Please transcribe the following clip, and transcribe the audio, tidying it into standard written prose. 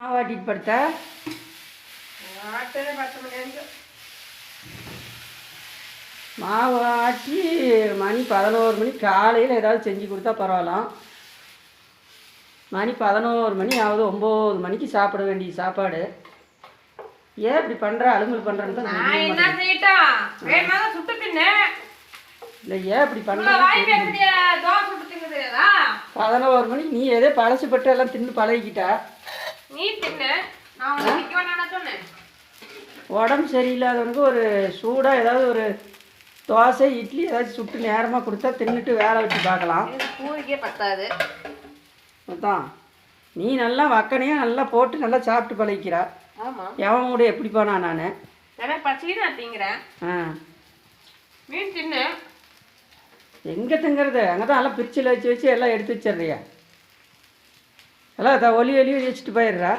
மாவாட்டிட்டு படுத்த மாவு ஆட்டி மணி 11 மணி காலையில் ஏதாவது செஞ்சு கொடுத்தா பரவாயில்ல. மணி 11 மணி ஆகுது. 9 மணிக்கு சாப்பிட வேண்டிய சாப்பாடு. ஏன் இப்படி பண்ணுற அலுங்கல் பண்ணுறேன்னு தான் இல்லை. ஏன் இப்படி பண்ணுற 11 மணிக்கு நீ எதோ பழசுப்பட்டு எல்லாம் தின்னு பழகிக்கிட்டா. உடம்பு சரியில்லாதவனுக்கு ஒரு சூடாக ஏதாவது ஒரு தோசை இட்லி ஏதாச்சும் சுட்டு நேரமாக கொடுத்தா தின்னுட்டு வேலை வச்சு பார்க்கலாம். பூரிக்கே பத்தாது. அதான் நீ நல்லா வக்கனையாக நல்லா போட்டு நல்லா சாப்பிட்டு பழகிக்கிறா. ஆமாம், எவன் கூட எப்படி போனா நான் திங்கிறேன். மீன் தின்னு எங்கே திங்கிறது? அங்கே தான் நல்லா பிரிச்சில் வச்சு எல்லாம் எடுத்து வச்சிடுறியா? எல்லாம் ஒலி வச்சுட்டு போயிடுறா.